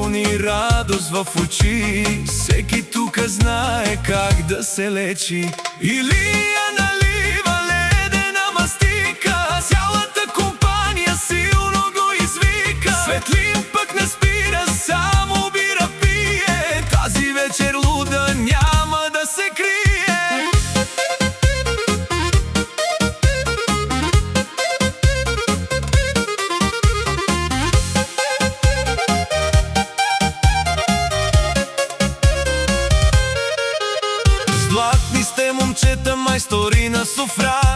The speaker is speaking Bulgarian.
пълни радост в очи. Всеки тук знае как да се лечи. Илия налива ледена мастика, цялата компания силно го извика. Светлин пък не спира, само бира пие. Тази вечер луда няма да се крие. Златни сте, момчета, майстори на софра.